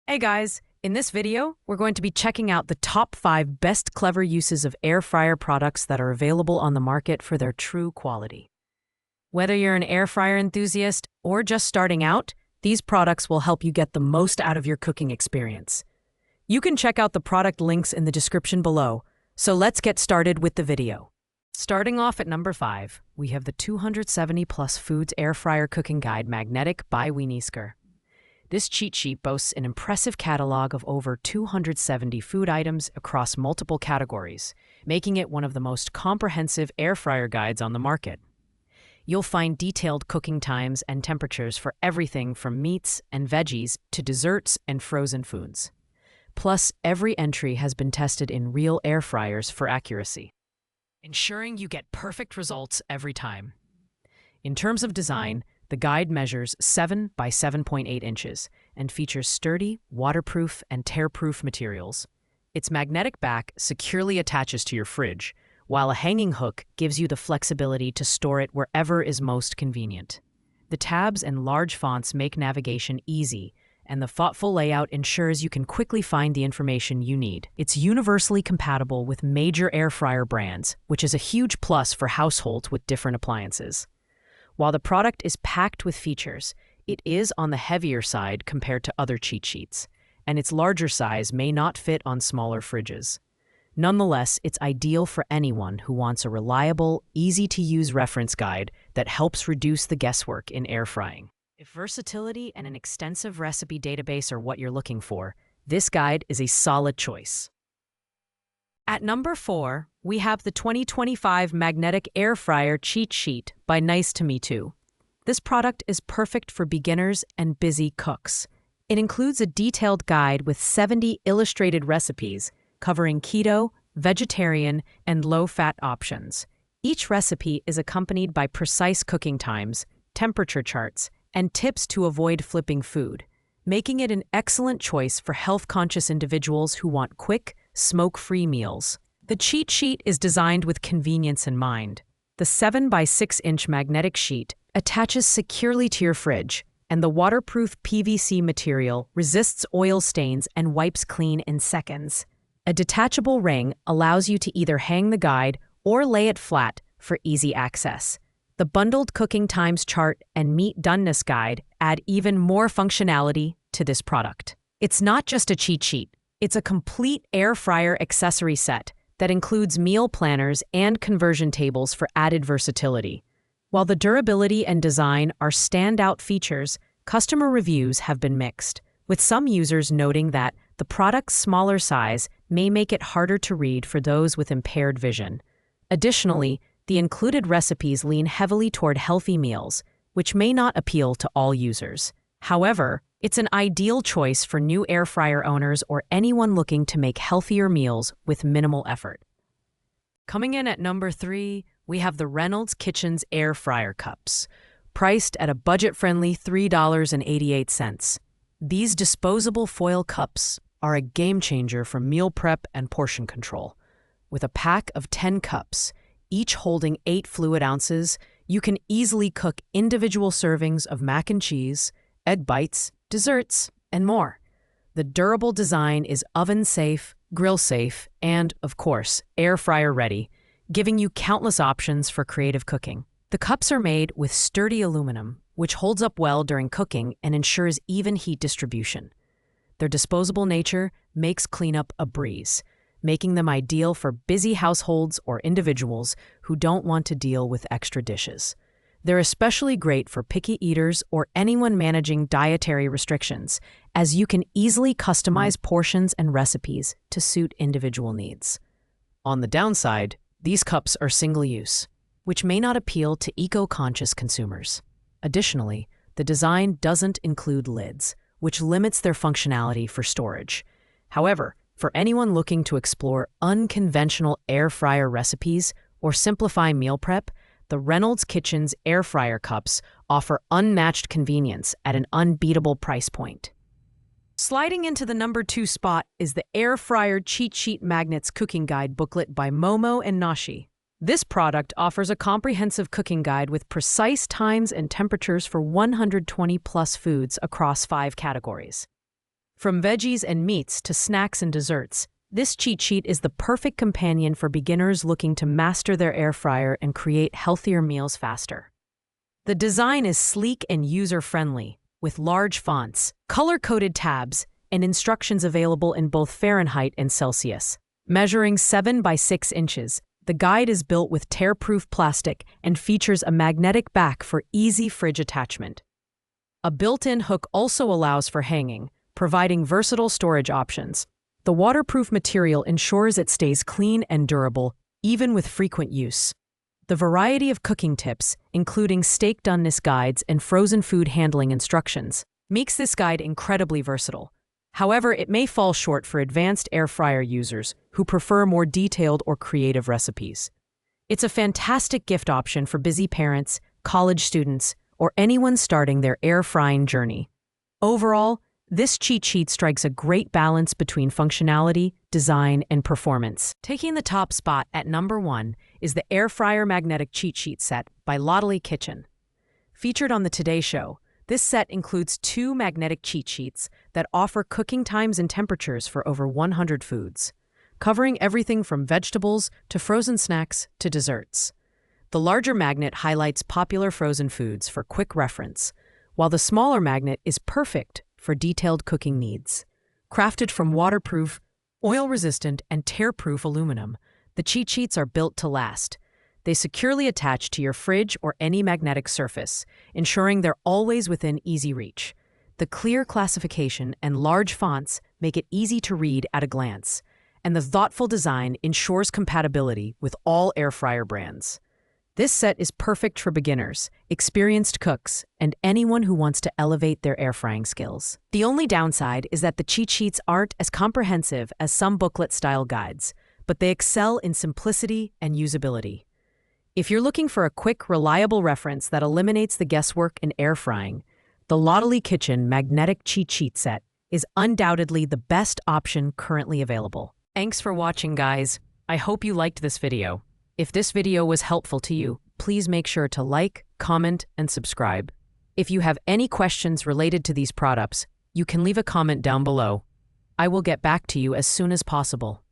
Hey guys, in this video, we're going to be checking out the top 5 best clever uses of air fryer products that are available on the market for their true quality. Whether you're an air fryer enthusiast or just starting out, these products will help you get the most out of your cooking experience. You can check out the product links in the description below, so let's get started with the video. Starting off at number 5, we have the 270 Plus Foods Air Fryer Cooking Guide Magnetic by Weenisker. This cheat sheet boasts an impressive catalog of over 270 food items across multiple categories, making it one of the most comprehensive air fryer guides on the market. You'll find detailed cooking times and temperatures for everything from meats and veggies to desserts and frozen foods. Plus, every entry has been tested in real air fryers for accuracy, ensuring you get perfect results every time. In terms of design, the guide measures 7 by 7.8 inches and features sturdy, waterproof, and tear-proof materials. Its magnetic back securely attaches to your fridge, while a hanging hook gives you the flexibility to store it wherever is most convenient. The tabs and large fonts make navigation easy, and the thoughtful layout ensures you can quickly find the information you need. It's universally compatible with major air fryer brands, which is a huge plus for households with different appliances. While the product is packed with features, it is on the heavier side compared to other cheat sheets, and its larger size may not fit on smaller fridges. Nonetheless, it's ideal for anyone who wants a reliable, easy-to-use reference guide that helps reduce the guesswork in air frying. If versatility and an extensive recipe database are what you're looking for, this guide is a solid choice. At number 4, we have the 2025 Magnetic Air Fryer Cheat Sheet by Nice to Me Too. This product is perfect for beginners and busy cooks. It includes a detailed guide with 70 illustrated recipes covering keto, vegetarian, and low-fat options. Each recipe is accompanied by precise cooking times, temperature charts, and tips to avoid flipping food, making it an excellent choice for health-conscious individuals who want quick, smoke-free meals. The cheat sheet is designed with convenience in mind. The 7 by 6-inch magnetic sheet attaches securely to your fridge, and the waterproof PVC material resists oil stains and wipes clean in seconds. A detachable ring allows you to either hang the guide or lay it flat for easy access. The bundled cooking times chart and meat doneness guide add even more functionality to this product. It's not just a cheat sheet. It's a complete air fryer accessory set that includes meal planners and conversion tables for added versatility. While the durability and design are standout features, customer reviews have been mixed, with some users noting that the product's smaller size may make it harder to read for those with impaired vision. Additionally, the included recipes lean heavily toward healthy meals, which may not appeal to all users. However, it's an ideal choice for new air fryer owners or anyone looking to make healthier meals with minimal effort. Coming in at number 3, we have the Reynolds Kitchens Air Fryer Cups, priced at a budget-friendly $3.88. These disposable foil cups are a game-changer for meal prep and portion control. With a pack of 10 cups, each holding 8 fluid ounces, you can easily cook individual servings of mac and cheese, egg bites, desserts, and more. The durable design is oven-safe, grill-safe, and, of course, air fryer-ready, giving you countless options for creative cooking. The cups are made with sturdy aluminum, which holds up well during cooking and ensures even heat distribution. Their disposable nature makes cleanup a breeze, making them ideal for busy households or individuals who don't want to deal with extra dishes. They're especially great for picky eaters or anyone managing dietary restrictions, as you can easily customize portions and recipes to suit individual needs. On the downside, these cups are single-use, which may not appeal to eco-conscious consumers. Additionally, the design doesn't include lids, which limits their functionality for storage. However, for anyone looking to explore unconventional air fryer recipes or simplify meal prep, the Reynolds Kitchens Air Fryer Cups offer unmatched convenience at an unbeatable price point. Sliding into the number 2 spot is the Air Fryer Cheat Sheet Magnets Cooking Guide booklet by Momo and Nashi. This product offers a comprehensive cooking guide with precise times and temperatures for 120 plus foods across 5 categories. From veggies and meats to snacks and desserts, this cheat sheet is the perfect companion for beginners looking to master their air fryer and create healthier meals faster. The design is sleek and user-friendly, with large fonts, color-coded tabs, and instructions available in both Fahrenheit and Celsius. Measuring 7 by 6 inches, the guide is built with tear-proof plastic and features a magnetic back for easy fridge attachment. A built-in hook also allows for hanging, providing versatile storage options. The waterproof material ensures it stays clean and durable, even with frequent use. The variety of cooking tips, including steak doneness guides and frozen food handling instructions, makes this guide incredibly versatile. However, it may fall short for advanced air fryer users who prefer more detailed or creative recipes. It's a fantastic gift option for busy parents, college students, or anyone starting their air frying journey. Overall, this cheat sheet strikes a great balance between functionality, design, and performance. Taking the top spot at number 1 is the Air Fryer Magnetic Cheat Sheet Set by Lottely Kitchen. Featured on the Today Show, this set includes 2 magnetic cheat sheets that offer cooking times and temperatures for over 100 foods, covering everything from vegetables to frozen snacks to desserts. The larger magnet highlights popular frozen foods for quick reference, while the smaller magnet is perfect for detailed cooking needs. Crafted from waterproof, oil-resistant, and tear-proof aluminum, the cheat sheets are built to last. They securely attach to your fridge or any magnetic surface, ensuring they're always within easy reach. The clear classification and large fonts make it easy to read at a glance, and the thoughtful design ensures compatibility with all air fryer brands. This set is perfect for beginners, experienced cooks, and anyone who wants to elevate their air frying skills. The only downside is that the cheat sheets aren't as comprehensive as some booklet-style guides, but they excel in simplicity and usability. If you're looking for a quick, reliable reference that eliminates the guesswork in air frying, the Lottely Kitchen Magnetic Cheat Sheet Set is undoubtedly the best option currently available. Thanks for watching, guys. I hope you liked this video. If this video was helpful to you, please make sure to like, comment, and subscribe. If you have any questions related to these products, you can leave a comment down below. I will get back to you as soon as possible.